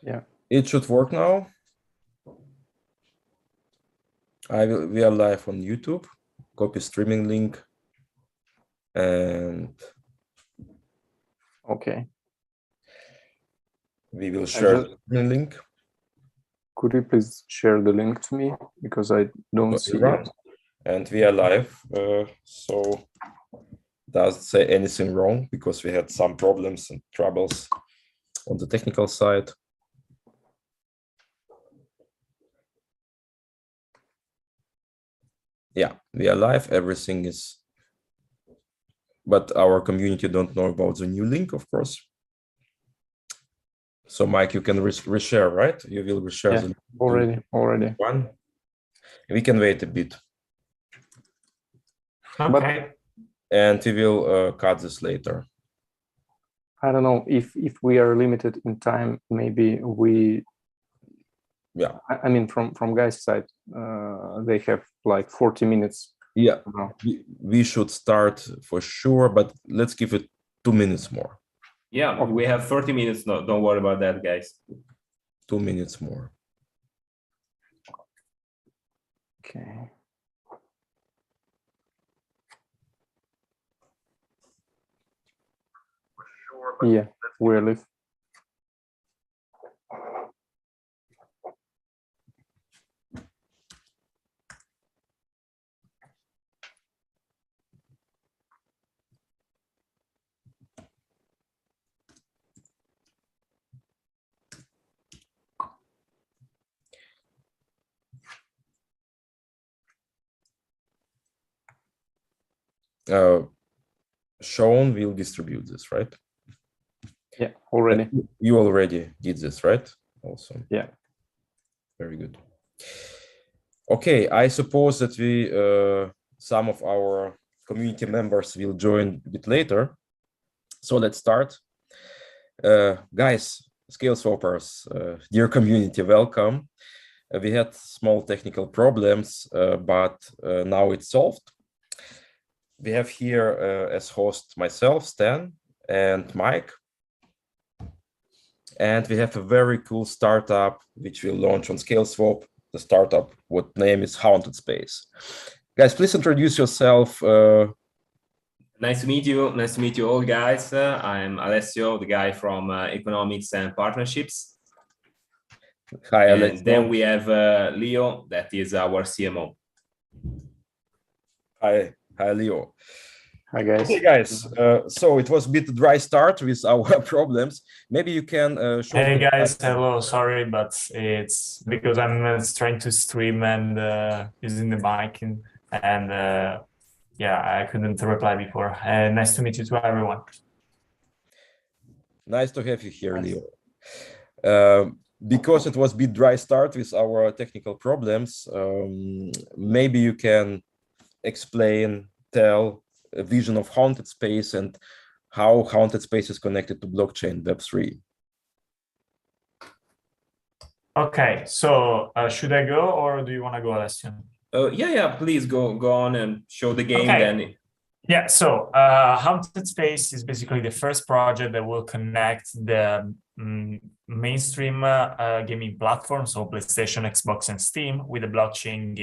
Yeah. It should work now. We are live on YouTube. Copy streaming link. And okay. We will share the link. Could you please share the link to me? Because I don't see it. And we are live. So doesn't say anything wrong because we had some problems and troubles on the technical side. Yeah, we are live. Everything is, but our community don't know about the new link, of course. So Mike, you can reshare, right? You will reshare the link. Already. One. We can wait a bit. Okay. And we will cut this later. I don't know if we are limited in time. Maybe we. Yeah. I mean, from guys' side, they have like 40 minutes. Yeah. We should start for sure, but let's give it 2 minutes more. Yeah, we have 30 minutes. No, don't worry about that, guys. 2 minutes more. Okay. Yeah, we're live. Sean will distribute this, right? Yeah, already. You already did this, right? Awesome. Yeah. Very good. Okay, I suppose that we some of our community members will join a bit later. So let's start. Guys, Scaleswappers, dear community, welcome. We had small technical problems, but now it's solved. We have here as host myself, Stan, and Mike. And we have a very cool startup which will launch on Scaleswap. The startup, what name is Hauntedspace. Guys, please introduce yourself. Nice to meet you. Nice to meet you all, guys. I'm Alessio, the guy from Economics and Partnerships. Hi, and Alessio. Then we have Leo, that is our CMO. Hi, Leo. Hi, guys. Okay, guys. So it was a bit dry start with our problems. Maybe you can show. Hey, guys. Hello. Sorry, but it's because I'm trying to stream and using the mic and yeah, I couldn't reply before. Nice to meet you to everyone. Nice to have you here, Leo. Because it was a bit dry start with our technical problems, maybe you can tell a vision of Hauntedspace and how Hauntedspace is connected to blockchain Web3. Okay, so should I go or do you want to go, Alessio? Yeah, please go on and show the game. Okay. Then. Yeah, so Hauntedspace is basically the first project that will connect the mainstream gaming platform, so PlayStation, Xbox, and Steam, with the blockchain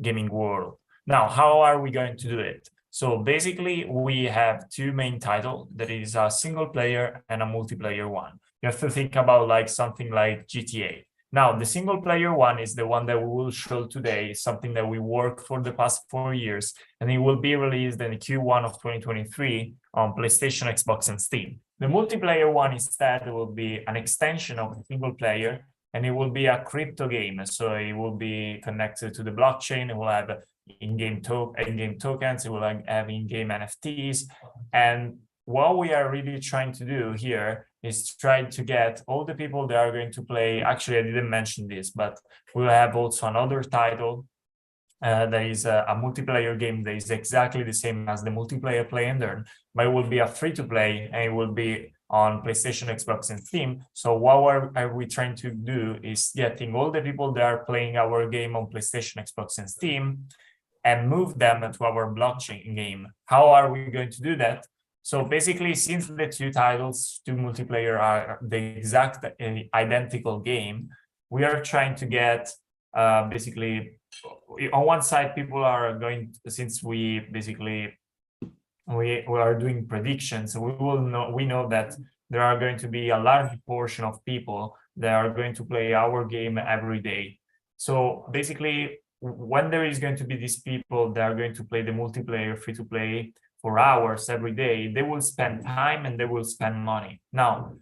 gaming world. Now, how are we going to do it? So basically, we have two main titles. There is a single player and a multiplayer one. You have to think about like something like GTA. Now, the single player one is the one that we will show today, something that we worked for the past 4 years, and it will be released in Q1 of 2023 on PlayStation, Xbox, and Steam. The multiplayer one instead will be an extension of the single player, and it will be a crypto game. So it will be connected to the blockchain. It will have in-game tokens. It will have in-game NFTs. And what we are really trying to do here is try to get all the people that are going to play. Actually, I didn't mention this, but we'll have also another title that is a multiplayer game that is exactly the same as the multiplayer Play and Earn, but it will be a free-to-play and it will be on PlayStation, Xbox, and Steam. So what are we trying to do is getting all the people that are playing our game on PlayStation, Xbox, and Steam and move them to our blockchain game. How are we going to do that? So basically, since the two titles, two multiplayer are the exact identical game, we are trying to get basically on one side, people are going, since we basically we are doing predictions, we know that there are going to be a large portion of people that are going to play our game every day. So basically, when there is going to be these people that are going to play the multiplayer free to play for hours every day, they will spend time and they will spend money. Now,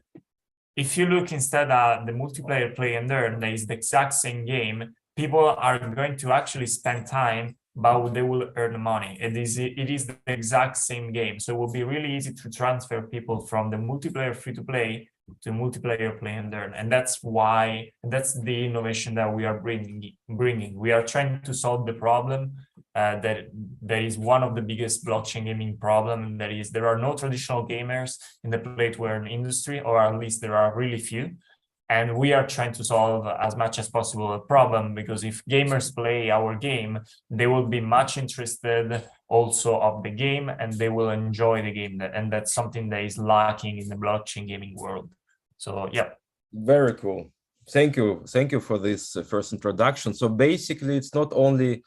if you look instead at the multiplayer play and earn, that is the exact same game, people are going to actually spend time, but they will earn money. It is the exact same game. So it will be really easy to transfer people from the multiplayer free to play to multiplayer play and earn. And that's why, that's the innovation that we are bringing. We are trying to solve the problem that is one of the biggest blockchain gaming problem. That is, there are no traditional gamers in the play to earn industry, or at least there are really few. And we are trying to solve as much as possible a problem, because if gamers play our game, they will be much interested also of the game and they will enjoy the game. And that's something that is lacking in the blockchain gaming world. So, yeah. Very cool. Thank you. Thank you for this first introduction. So basically, it's not only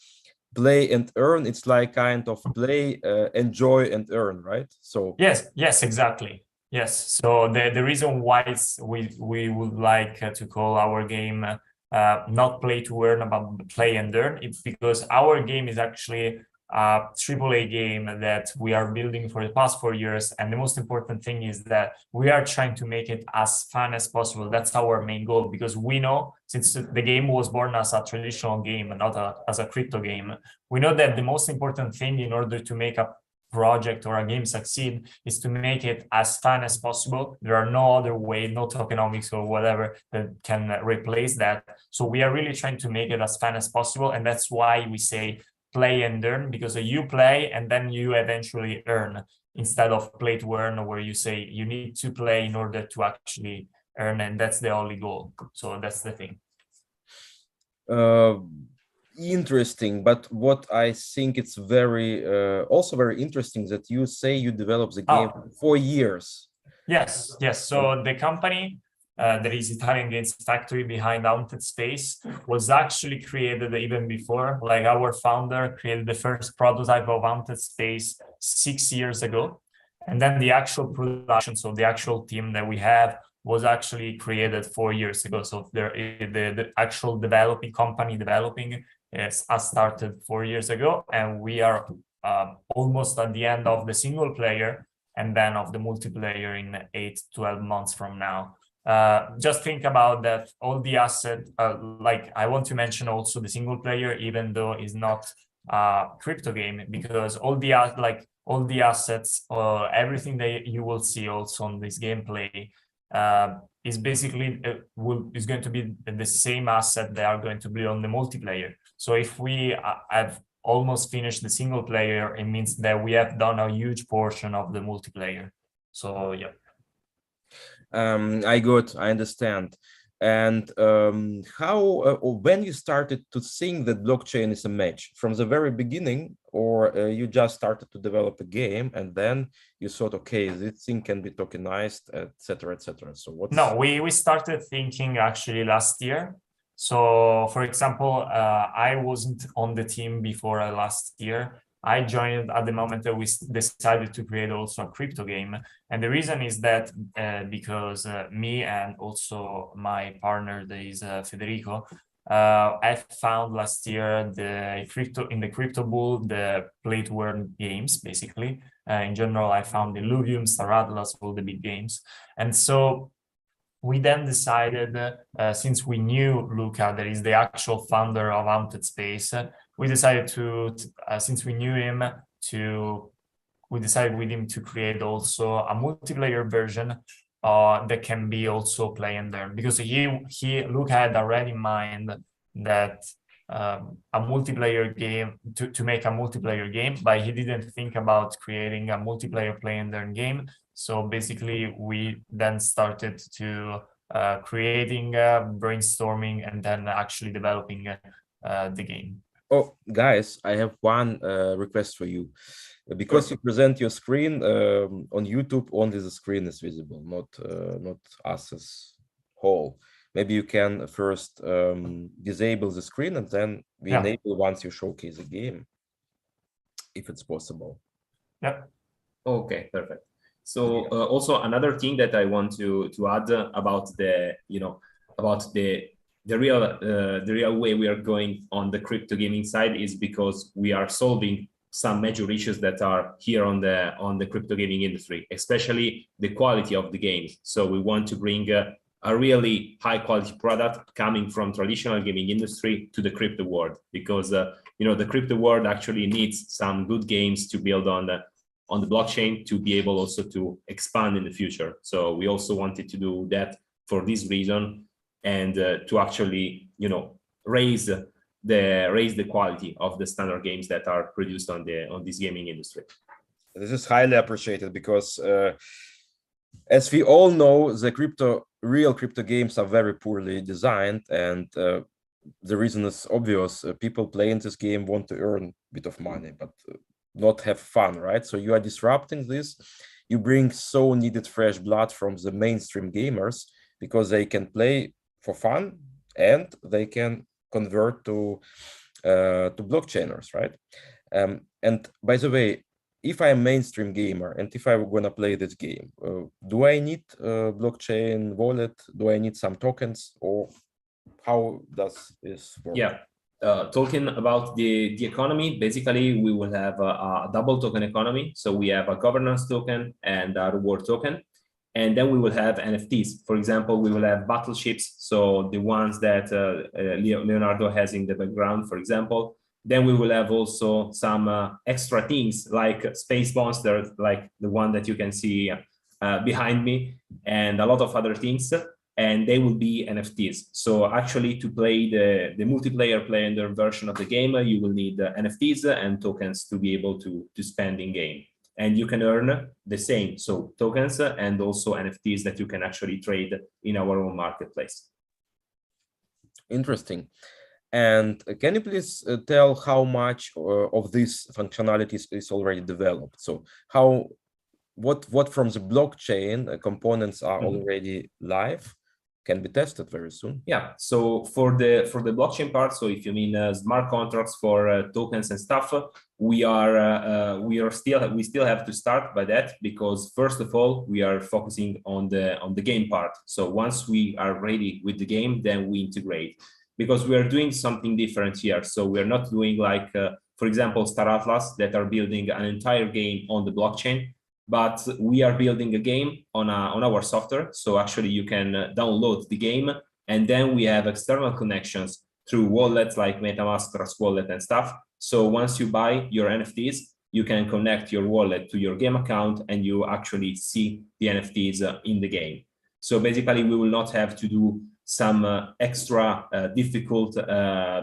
play and earn, it's like kind of play, enjoy and earn, right? So yes, exactly. Yes. So the reason why we would like to call our game not play to earn, but play and earn, it's because our game is actually a AAA game that we are building for the past 4 years. And the most important thing is that we are trying to make it as fun as possible. That's our main goal, because we know, since the game was born as a traditional game and not as a crypto game, we know that the most important thing in order to make a project or a game succeed is to make it as fun as possible. There are no other way, no tokenomics or whatever that can replace that. So we are really trying to make it as fun as possible. And that's why we say play and earn, because you play and then you eventually earn, instead of play to earn, where you say you need to play in order to actually earn, and that's the only goal. So that's the thing. Interesting, but what I think it's very also very interesting that you say you developed the game for 4 years. Yes. So the company that is Italian Games Factory behind Hauntedspace was actually created even before. Like, our founder created the first prototype of Hauntedspace 6 years ago, and then the actual production, so the actual team that we have, was actually created 4 years ago. So the actual developing company has started 4 years ago, and we are almost at the end of the single player and then of the multiplayer in 8-12 months from now. Just think about that, all the assets, like, I want to mention also the single player, even though it's not a crypto game, because all the assets, everything that you will see also on this gameplay is basically is going to be the same asset that are going to be on the multiplayer. So if we have almost finished the single player, it means that we have done a huge portion of the multiplayer. So yeah. I understand. And how when you started to think that blockchain is a match from the very beginning, or you just started to develop a game and then you thought, okay, this thing can be tokenized, etc., etc. So what? No, we started thinking actually last year. So, for example, I wasn't on the team before last year. I joined at the moment that we decided to create also a crypto game. And the reason is that because me and also my partner, that is Federico, I found last year in the crypto bull, the play to earn games, basically. In general, I found Illuvium, Star Atlas, all the big games. And so we then decided, since we knew Luca, that is the actual founder of Hauntedspace, we decided since we knew him, we decided with him to create also a multiplayer version that can be also play and learn, because Luca had already in mind that a multiplayer game to make a multiplayer game, but he didn't think about creating a multiplayer play and learn game. So basically, we then started to creating, brainstorming, and then actually developing the game. Oh, guys, I have one request for you. Because you present your screen on YouTube, only the screen is visible, not us as whole. Maybe you can first disable the screen and then we enable once you showcase the game, if it's possible. Yeah. Okay, perfect. So also another thing that I want to add about the the real way we are going on the crypto gaming side is because we are solving some major issues that are here on the crypto gaming industry, especially the quality of the games. So we want to bring a really high quality product coming from traditional gaming industry to the crypto world, because the crypto world actually needs some good games to build on the blockchain to be able also to expand in the future. So we also wanted to do that for this reason, and to actually raise the quality of the standard games that are produced on this gaming industry. This is highly appreciated because as we all know, the real crypto games are very poorly designed, and the reason is obvious. People playing this game want to earn a bit of money, but not have fun, right? So you are disrupting this. You bring so needed fresh blood from the mainstream gamers because they can play for fun and they can convert to blockchainers, right? And by the way, if I'm a mainstream gamer and if I'm gonna play this game, do I need a blockchain wallet? Do I need some tokens, or how does this work? Yeah. Talking about the economy, basically we will have a double token economy. So we have a governance token and a reward token, and then we will have NFTs. For example, we will have battleships, so the ones that Leonardo has in the background, for example. Then we will have also some extra things like space monsters, like the one that you can see behind me, and a lot of other things. And they will be NFTs. So actually, to play the multiplayer player version of the game, you will need NFTs and tokens to be able to spend in game. And you can earn the same, so tokens and also NFTs that you can actually trade in our own marketplace. Interesting. And can you please tell how much of these functionalities is already developed? So what from the blockchain components are already live? Can be tested very soon. Yeah. So for the blockchain part, so if you mean smart contracts for tokens and stuff, we still have to start by that, because first of all we are focusing on the game part. So once we are ready with the game, then we integrate, because we are doing something different here. So we are not doing like for example Star Atlas, that are building an entire game on the blockchain. But we are building a game on our software. So actually you can download the game, and then we have external connections through wallets like MetaMask, Trust Wallet and stuff. So once you buy your NFTs, you can connect your wallet to your game account and you actually see the NFTs in the game. So basically we will not have to do some extra difficult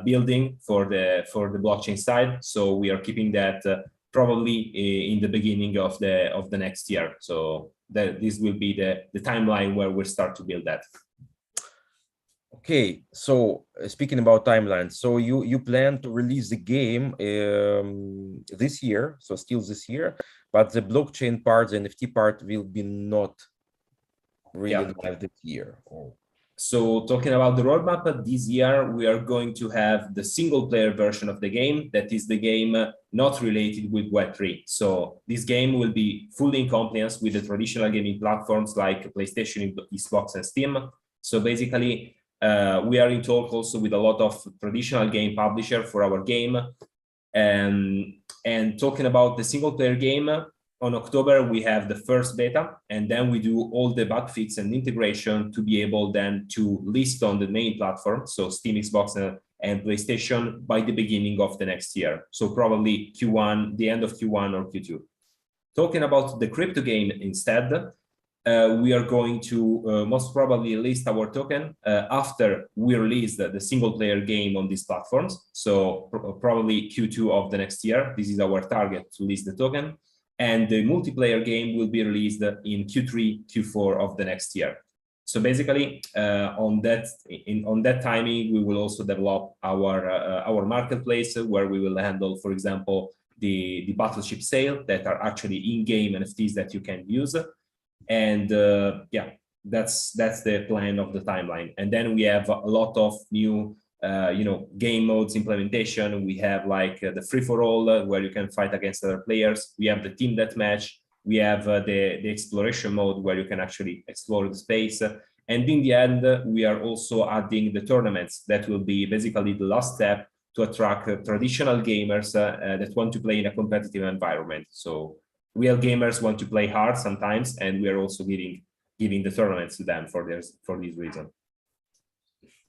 building for the blockchain side. So we are keeping that probably in the beginning of the next year. So this will be the timeline where we'll start to build that. Okay, so speaking about timelines, so you plan to release the game this year, so still this year, but the blockchain part, the NFT part will be not really live this year. So talking about the roadmap, this year we are going to have the single player version of the game. That is the game not related with Web3. So this game will be fully in compliance with the traditional gaming platforms like PlayStation, Xbox, and Steam. So basically, we are in talk also with a lot of traditional game publisher for our game. And talking about the single player game, on October, we have the first beta, and then we do all the bug fix and integration to be able then to list on the main platform, so Steam, Xbox, and PlayStation by the beginning of the next year. So probably Q1, the end of Q1 or Q2. Talking about the crypto game instead, we are going to most probably list our token after we release the single player game on these platforms. So probably Q2 of the next year. This is our target, to list the token. And the multiplayer game will be released in Q3, Q4 of the next year. So basically, on that timing, we will also develop our marketplace, where we will handle, for example, the battleship sale that are actually in-game NFTs that you can use. And yeah, that's the plan of the timeline. And then we have a lot of new game modes implementation. We have like the free-for-all where you can fight against other players. We have the team deathmatch. We have the exploration mode where you can actually explore the space. And in the end, we are also adding the tournaments that will be basically the last step to attract traditional gamers that want to play in a competitive environment. So real gamers want to play hard sometimes, and we are also giving the tournaments to them for this reason.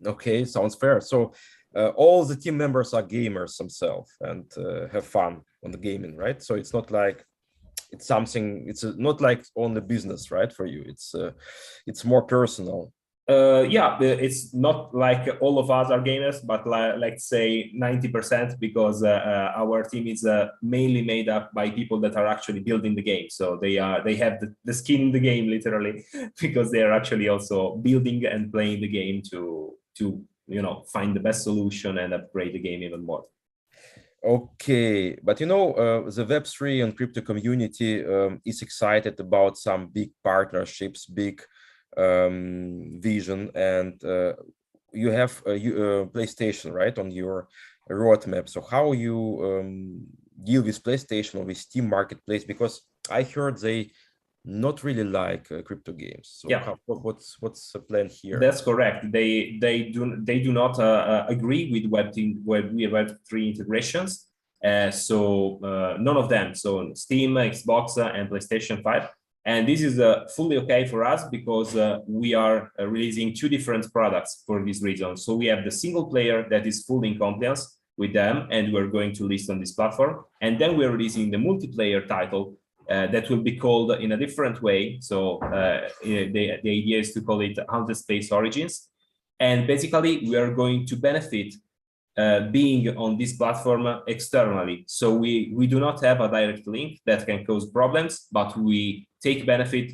Okay, sounds fair. So all the team members are gamers themselves and have fun on the gaming, right? So it's not like it's something. It's not like only business, right? For you, it's more personal. Yeah, it's not like all of us are gamers, but like say 90%, because our team is mainly made up by people that are actually building the game. So they have the skin in the game literally, because they are actually also building and playing the game to find the best solution and upgrade the game even more. Okay, but the Web3 and crypto community is excited about some big partnerships, big vision, and you have a PlayStation, right, on your roadmap. So how you deal with PlayStation or with Steam Marketplace? Because I heard they not really like crypto games. So yeah, what's the plan here? That's correct. They do not agree with Web3 integrations. So none of them. So Steam, Xbox, and PlayStation 5. And this is fully okay for us, because we are releasing two different products for this reason. So we have the single player that is fully in compliance with them, and we're going to list on this platform. And then we're releasing the multiplayer title that will be called in a different way. So the idea is to call it Hauntedspace Origins. And basically, we are going to benefit being on this platform externally. So we do not have a direct link that can cause problems, but we take benefit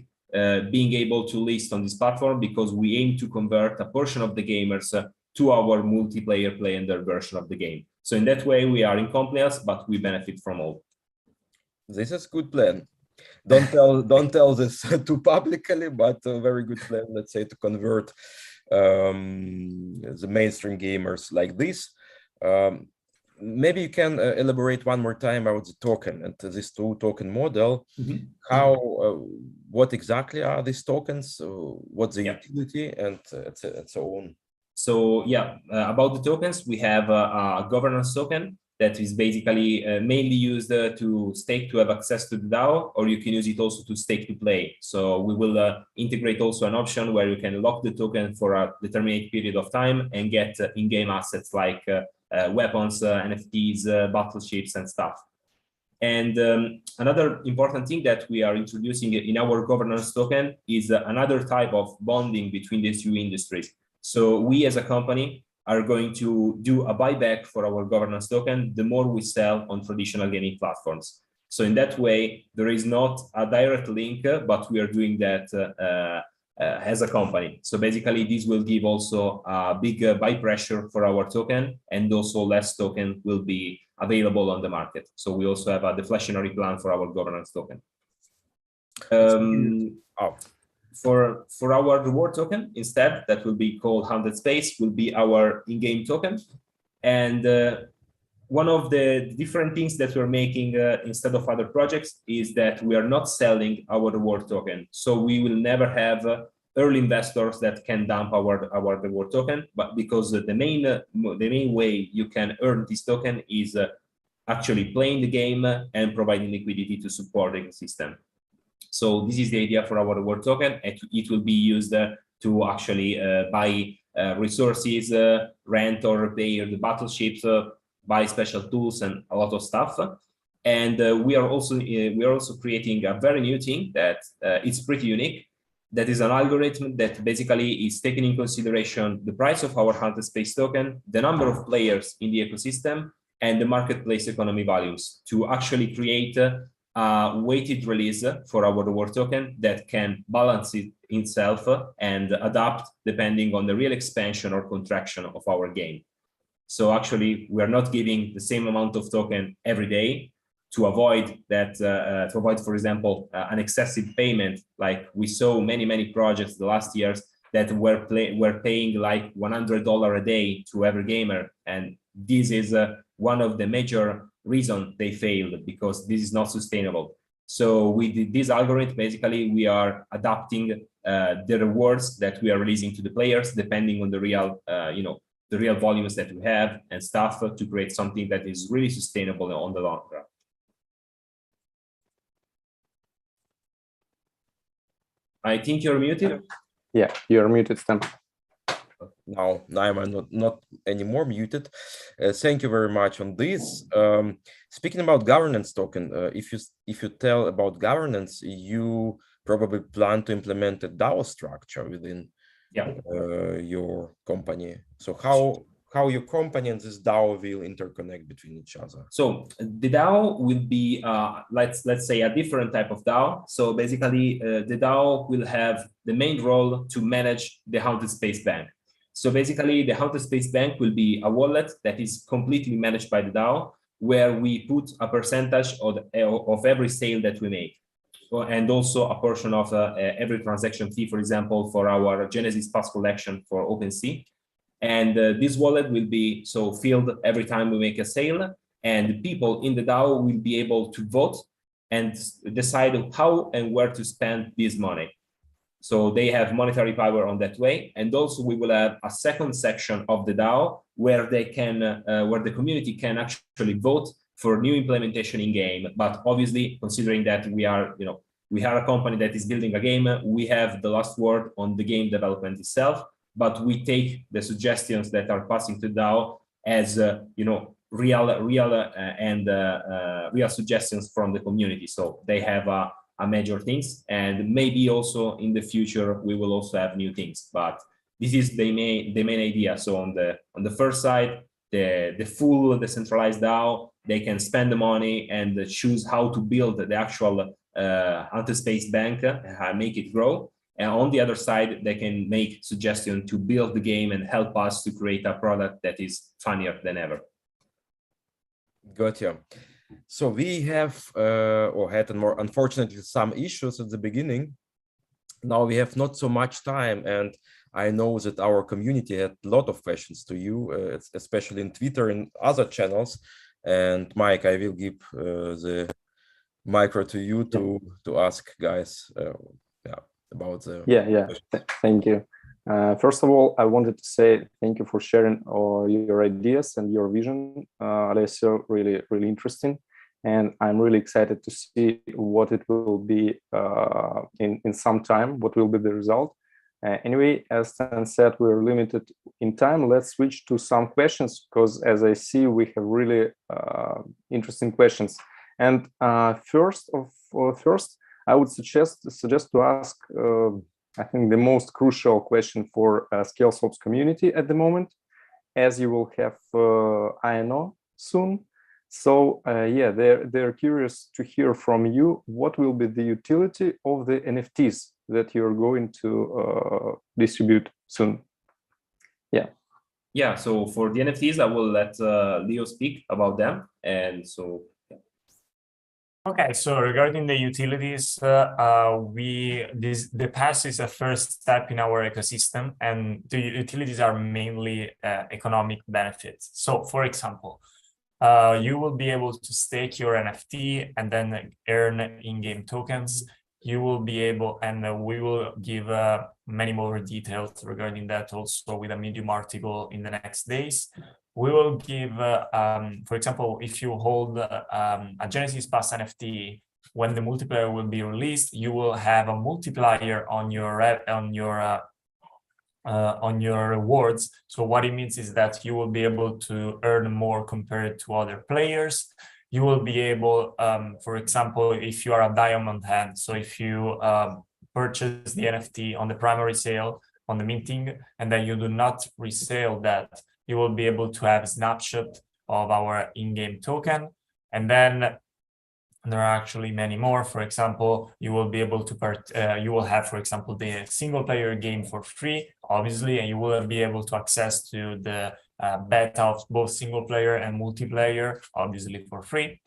being able to list on this platform, because we aim to convert a portion of the gamers to our multiplayer play and their version of the game. So in that way, we are in compliance, but we benefit from all. This is a good plan. Don't tell this too publicly, but a very good plan, let's say, to convert the mainstream gamers like this. Maybe you can elaborate one more time about the token and this token model. Mm-hmm. How, what exactly are these tokens? What's the utility and so on? So yeah, about the tokens, we have a governance token that is basically mainly used to stake to have access to the DAO, or you can use it also to stake to play. So we will integrate also an option where you can lock the token for a determinate period of time and get in-game assets like weapons, NFTs, battleships, and stuff. And another important thing that we are introducing in our governance token is another type of bonding between these two industries. So we as a company are going to do a buyback for our governance token the more we sell on traditional gaming platforms. So in that way, there is not a direct link, but we are doing that as a company. So basically, this will give also a big buy pressure for our token, and also less token will be available on the market. So we also have a deflationary plan for our governance token. For our reward token, instead, that will be called Hauntedspace, will be our in-game token. And one of the different things that we're making instead of other projects is that we are not selling our reward token. So we will never have early investors that can dump our reward token, but because the main way you can earn this token is actually playing the game and providing liquidity to support the ecosystem. So this is the idea for our reward token. It will be used to actually buy resources, rent or repair the battleships, buy special tools, and a lot of stuff. And we are also creating a very new thing that it's pretty unique. That is an algorithm that basically is taking in consideration the price of our Hauntedspace token, the number of players in the ecosystem, and the marketplace economy values to actually create a weighted release for our reward token that can balance itself and adapt depending on the real expansion or contraction of our game. So actually, we are not giving the same amount of token every day to avoid that, for example, an excessive payment. Like we saw many projects the last years that were paying like $100 a day to every gamer, and this is one of the major reasons they failed, because this is not sustainable. So with this algorithm, basically, we are adapting the rewards that we are releasing to the players depending on the real, the real volumes that we have and stuff, to create something that is really sustainable on the long run. I think you're muted. Yeah, you're muted, Stan. Now I'm not anymore muted. Thank you very much on this. Speaking about governance token, if you tell about governance, you probably plan to implement a DAO structure within your company. So how your company and this DAO will interconnect between each other? So the DAO will be, let's say, a different type of DAO. So basically, the DAO will have the main role to manage the Hauntedspace Bank. So basically, the Hauntedspace Bank will be a wallet that is completely managed by the DAO, where we put a percentage of every sale that we make, and also a portion of every transaction fee, for example, for our Genesis Pass collection for OpenSea. And this wallet will be filled every time we make a sale, and people in the DAO will be able to vote and decide how and where to spend this money. So they have monetary power on that way. And also we will have a second section of the DAO where they can, where the community can actually vote for new implementation in game. But obviously, considering that we are, we are a company that is building a game, we have the last word on the game development itself. But we take the suggestions that are passing to DAO as real suggestions from the community. So they have a major things, and maybe also in the future we will also have new things. But this is the main idea. So on the first side, the full decentralized DAO, they can spend the money and choose how to build the actual Hauntedspace Bank, make it grow. And on the other side, they can make suggestions to build the game and help us to create a product that is funnier than ever. Gotcha. So we have or had more, unfortunately, some issues at the beginning. Now we have not so much time, and I know that our community had a lot of questions to you, especially in Twitter and other channels. And Mike, I will give the micro to you to ask guys about the Thank you. First of all, I wanted to say thank you for sharing your ideas and your vision, Alessio. Really interesting, and I'm really excited to see what it will be in some time. What will be the result? Anyway, as Stan said, we're limited in time. Let's switch to some questions, because as I see, we have really interesting questions. And first, I would suggest to ask, I think, the most crucial question for Scaleswap's community at the moment, as you will have INO soon. So they're curious to hear from you what will be the utility of the NFTs that you're going to distribute soon. So for the NFTs, I will let Leo speak about them. And so okay, so regarding the utilities, the Pass is a first step in our ecosystem, and the utilities are mainly economic benefits. So, for example, you will be able to stake your NFT and then earn in-game tokens. You will be able, and we will give many more details regarding that also with a Medium article in the next days. We will give, for example, if you hold a Genesis Pass NFT, when the multiplayer will be released, you will have a multiplier on your rewards. So what it means is that you will be able to earn more compared to other players. You will be able, for example, if you are a diamond hand, so if you purchase the NFT on the primary sale, on the minting, and then you do not resale that, you will be able to have a snapshot of our in-game token. And then there are actually many more. For example, you will be able to you will have, for example, the single player game for free, obviously, and you will be able to access to the beta of both single player and multiplayer, obviously for free.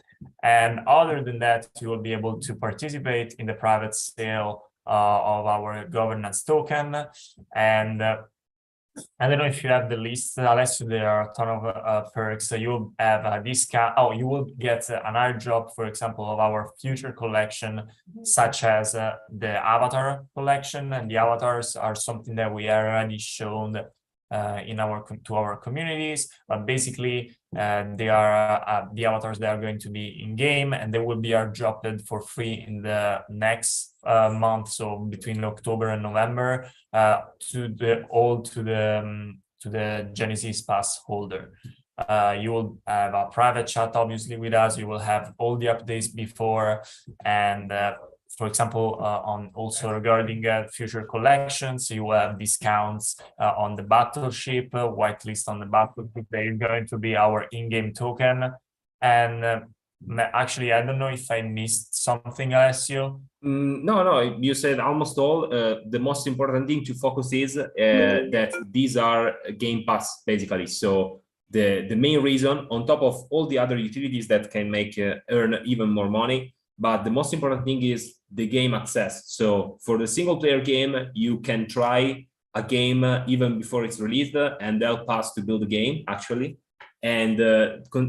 And other than that, you will be able to participate in the private sale of our governance token. And I don't know if you have the list, Alessio. There are a ton of perks. So you'll have a discount. Oh, you will get an airdrop, for example, of our future collection, such as the avatar collection. And the avatars are something that we already shown in our communities. But basically, they are the avatars that are going to be in game, and they will be airdropped for free in the next month, so between October and November, to the Genesis Pass holder. You will have a private chat, obviously, with us. You will have all the updates before, and for example, on also regarding future collections, you will have discounts on the battleship, whitelist on the battleship. They're going to be our in-game token. And actually, I don't know if I missed something, Alessio. No, you said almost all. The most important thing to focus is that these are Game Pass, basically. So the main reason, on top of all the other utilities that can make earn even more money, but the most important thing is the game access. So for the single player game, you can try a game even before it's released and help us to build a game, actually. And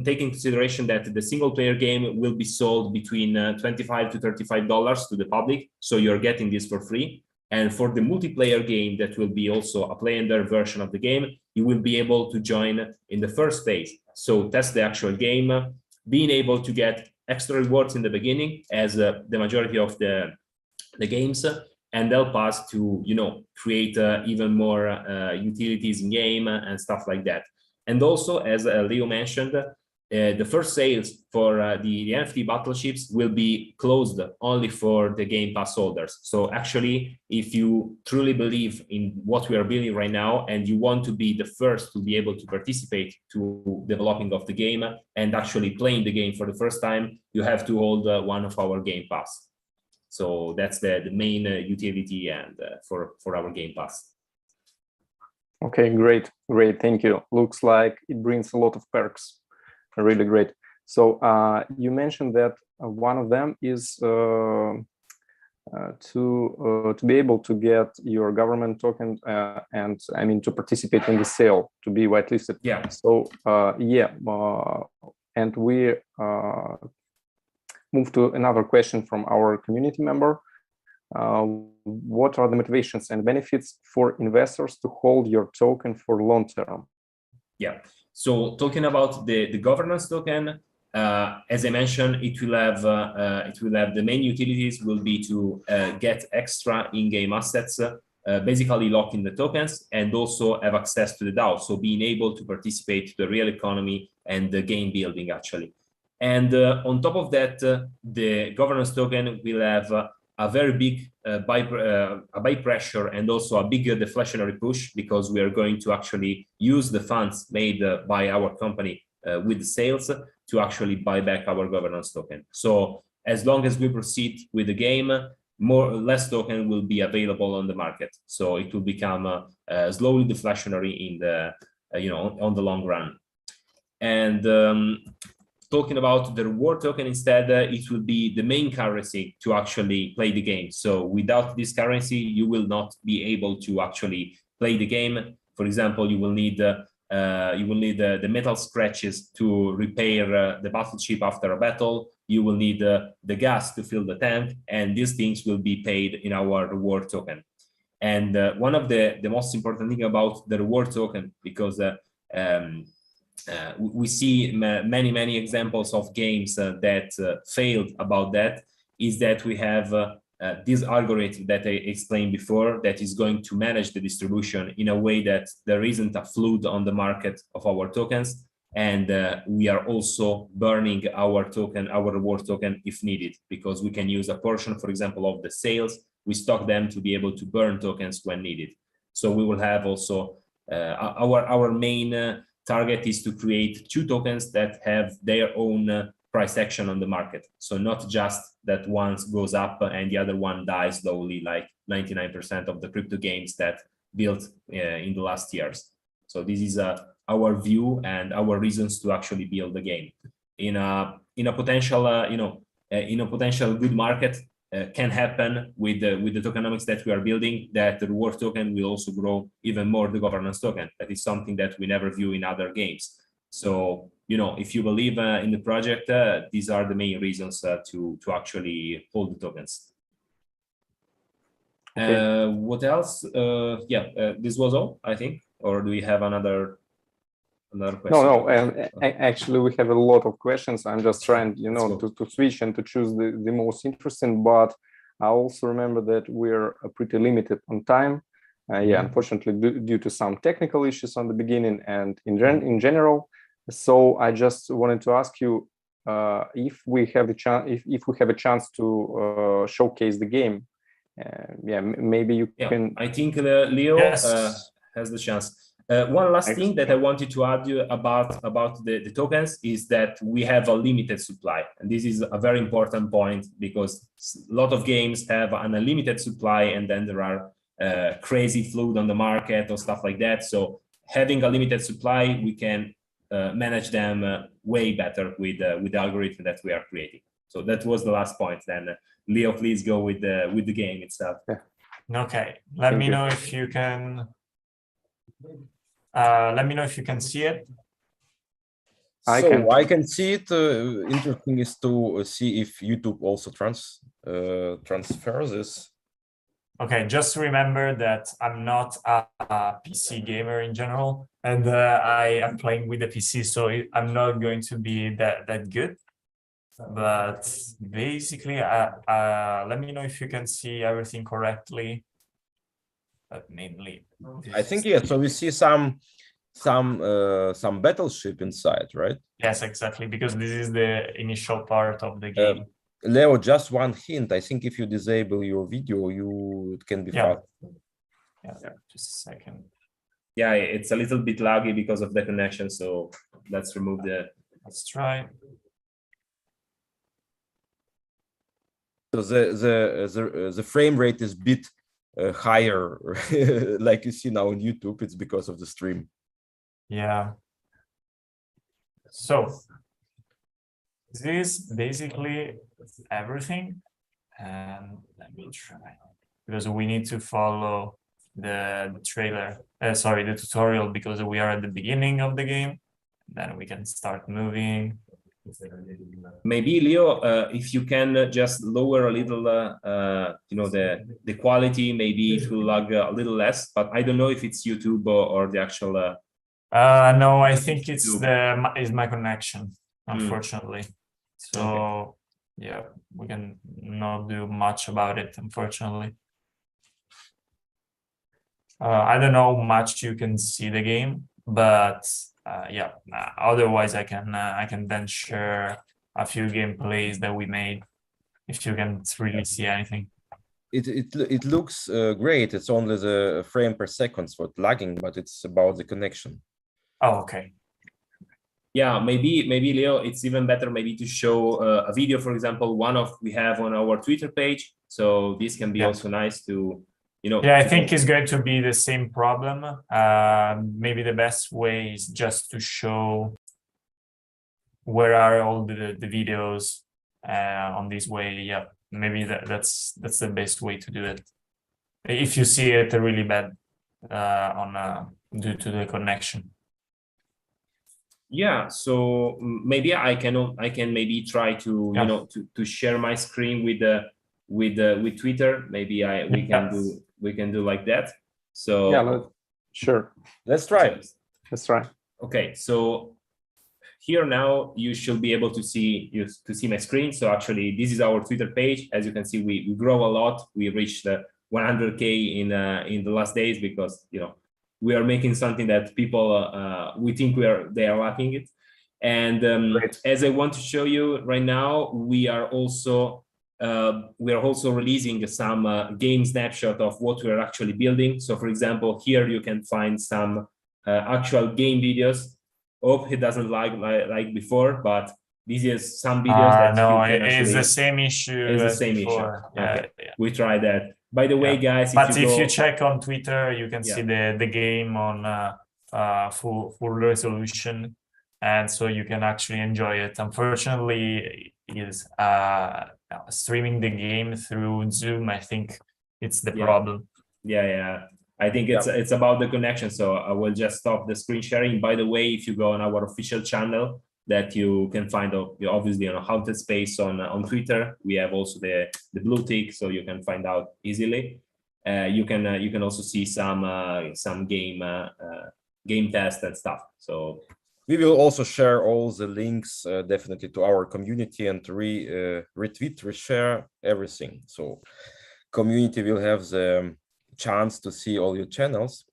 take in consideration that the single player game will be sold between $25 to $35 to the public. So you're getting this for free. And for the multiplayer game, that will be also a play-and-learn version of the game, you will be able to join in the first phase. So test the actual game, being able to get extra rewards in the beginning, as the majority of the games, and help us to, create even more utilities in game and stuff like that. And also, as Leo mentioned, the first sales for the NFT battleships will be closed only for the Game Pass holders. So actually, if you truly believe in what we are building right now and you want to be the first to be able to participate to developing of the game and actually playing the game for the first time, you have to hold one of our Game Pass. So that's the main utility and for our Game Pass. Okay, great, thank you. Looks like it brings a lot of perks. Really great. So you mentioned that one of them is to be able to get your government token and I mean to participate in the sale, to be whitelisted. Yeah. So and we move to another question from our community member. What are the motivations and benefits for investors to hold your token for long term? Yeah. So talking about the governance token, as I mentioned, it will have the main utilities will be to get extra in-game assets, basically lock in the tokens, and also have access to the DAO. So being able to participate to the real economy and the game building, actually. And on top of that, the governance token will have a very big buy pressure and also a big deflationary push, because we are going to actually use the funds made by our company with the sales to actually buy back our governance token. So as long as we proceed with the game, more or less token will be available on the market. So it will become slowly deflationary in the on the long run. And talking about the reward token instead, it will be the main currency to actually play the game. So without this currency, you will not be able to actually play the game. For example, you will need the metal scratches to repair the battleship after a battle. You will need the gas to fill the tank, and these things will be paid in our reward token. And one of the most important thing about the reward token, because we see many examples of games that failed about that, is that we have this algorithm that I explained before that is going to manage the distribution in a way that there isn't a flood on the market of our tokens, and we are also burning our token, our reward token, if needed, because we can use a portion, for example, of the sales. We stock them to be able to burn tokens when needed. So we will have also our main target is to create two tokens that have their own price action on the market. So not just that one goes up and the other one dies slowly, like 99% of the crypto games that built in the last years. So this is our view and our reasons to actually build the game. In a in a potential in a potential good market can happen with the tokenomics that we are building, that the reward token will also grow even more the governance token. That is something that we never view in other games. So, if you believe in the project, these are the main reasons to actually hold the tokens. Okay. What else? This was all, I think. Or do we have another question? No. Actually, we have a lot of questions. I'm just trying, to switch and to choose the most interesting. But I also remember that we're pretty limited on time. Unfortunately, due to some technical issues on the beginning and in general. So I just wanted to ask you if we have a chance to showcase the game. Maybe you can. I think Leo has the chance. One last thing that I wanted to add you about the tokens is that we have a limited supply, and this is a very important point because a lot of games have an unlimited supply, and then there are crazy flood on the market or stuff like that. So having a limited supply, we can manage them way better with the algorithm that we are creating. So that was the last point. Then Leo, please go with the game itself. Okay, let me know if you can. Let me know if you can see it. I can see it. Interesting is to see if YouTube also transfers this. Okay, just remember that I'm not a PC gamer in general, and I am playing with the PC, so I'm not going to be that good. But basically, let me know if you can see everything correctly. But mainly, I think so we see some battleship inside, right? Yes, exactly, because this is the initial part of the game. Leo, just one hint. I think if you disable your video, it can be fast. Yeah, just a second. Yeah, it's a little bit laggy because of the connection. So let's remove the. Let's try. So the frame rate is a bit higher, like you see now on YouTube. It's because of the stream. Yeah. So this is basically everything, and let me try, because we need to follow the trailer. Sorry, the tutorial, because we are at the beginning of the game. Then we can start moving. Maybe Leo, if you can just lower a little, the quality, maybe it will lag a little less. But I don't know if it's YouTube or the actual. No, I think it's my connection, unfortunately. So yeah, we can not do much about it, unfortunately. I don't know how much you can see the game, but otherwise I can then share a few gameplays that we made if you can really see anything. It looks great. It's only the frame per second so it's lagging, but it's about the connection. Oh, okay. Yeah, maybe Leo, it's even better maybe to show a video, for example, we have on our Twitter page. So this can be also nice to, Yeah, I think it's going to be the same problem. Maybe the best way is just to show where are all the videos on this way. Yeah, maybe that's the best way to do it. If you see it really bad due to the connection. Yeah, so maybe I can maybe try to to share my screen with Twitter. Maybe we can do like that. So yeah, sure. Let's try. Let's try. Okay, so here now you should be able to see my screen. So actually, this is our Twitter page. As you can see, we grow a lot. We reached 100K in the last days because we are making something that people we think they are lacking it. And as I want to show you right now, we are also releasing some game snapshot of what we are actually building. So for example, here you can find some actual game videos. Hope it doesn't like before, but this is some videos that no, you can it's the same issue. It's the same before. issue. Okay. We tried that. By the way, guys, if you check on Twitter, you can see the game on full resolution, and so you can actually enjoy it. Unfortunately, is streaming the game through Zoom, I think it's the problem. Yeah. I think it's about the connection. So I will just stop the screen sharing. By the way, if you go on our official channel that you can find obviously on Hauntedspace on Twitter, we have also the blue tick, so you can find out easily. You can also see some game tests and stuff. So we will also share all the links definitely to our community and retweet, reshare everything. So community will have the chance to see all your channels.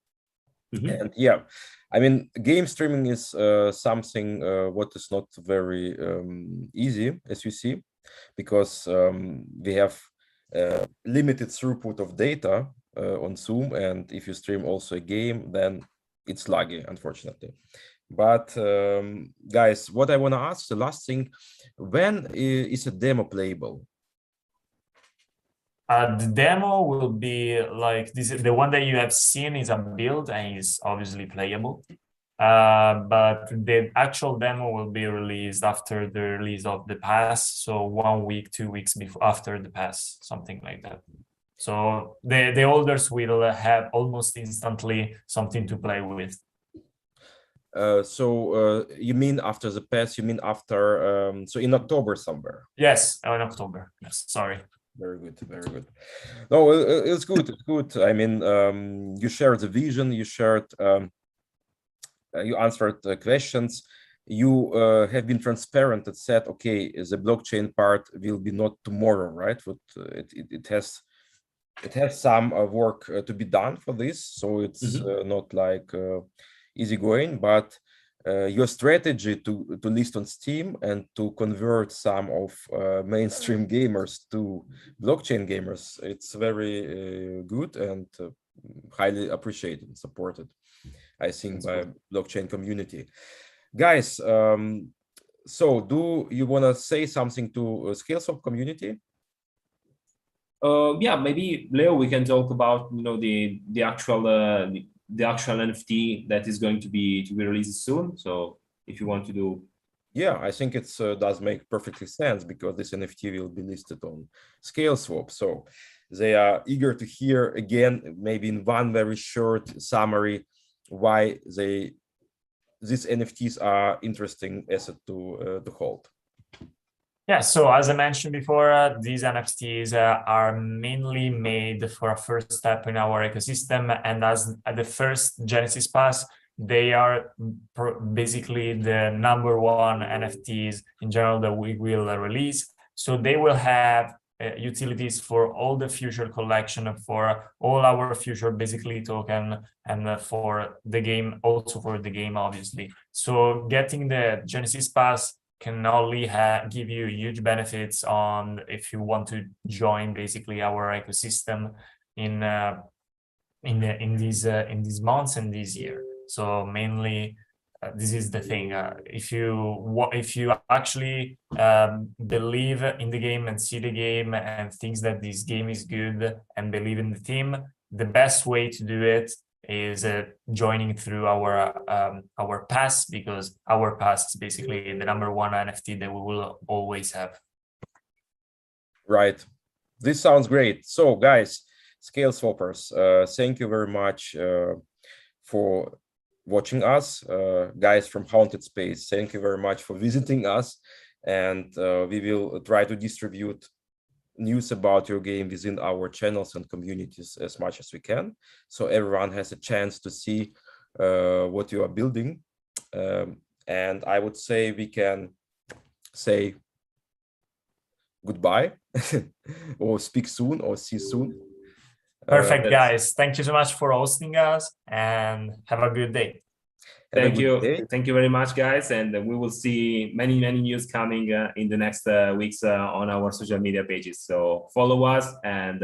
And yeah, I mean, game streaming is something what is not very easy, as you see, because we have limited throughput of data on Zoom, and if you stream also a game, then it's laggy, unfortunately. But guys, what I want to ask, the last thing, when is a demo playable? The demo will be like this. The one that you have seen is a build and is obviously playable. But the actual demo will be released after the release of the pass. So 1 week, 2 weeks after the pass, something like that. So the holders will have almost instantly something to play with. So you mean after the pass, you mean after, so in October somewhere? Yes, in October. Yes, sorry. Very good, very good. No, it's good, it's good. I mean, you shared the vision, you shared, you answered questions. You have been transparent and said, okay, the blockchain part will be not tomorrow, right? But it has some work to be done for this, so it's not like easy going, but your strategy to list on Steam and to convert some of mainstream gamers to blockchain gamers, it's very good and highly appreciated and supported, I think, by blockchain community. Guys, so do you want to say something to Scaleswap community? Yeah, maybe Leo, we can talk about the actual NFT that is going to be released soon. So if you want to do, yeah, I think it does make perfectly sense, because this NFT will be listed on Scaleswap. So they are eager to hear again, maybe in one very short summary, why these NFTs are interesting asset to hold. Yeah, so as I mentioned before, these NFTs are mainly made for a first step in our ecosystem, and as the first Genesis Pass, they are basically the #1 NFTs in general that we will release. So they will have utilities for all the future collection, for all our future basically token, and for the game, also for the game, obviously. So getting the Genesis Pass can only give you huge benefits on if you want to join basically our ecosystem in these months and this year. So mainly this is the thing. If you actually believe in the game and see the game and thinks that this game is good and believe in the team, the best way to do it is joining through our pass, because our pass is basically the #1 NFT that we will always have. Right. This sounds great. So guys, Scaleswappers, thank you very much for watching us. Guys from Hauntedspace, thank you very much for visiting us, and we will try to distribute news about your game within our channels and communities as much as we can, so everyone has a chance to see what you are building. And I would say we can say goodbye or speak soon or see soon. Perfect, guys. Thank you so much for hosting us, and have a good day. Thank you. Thank you very much, guys. And we will see many news coming in the next weeks on our social media pages. So follow us and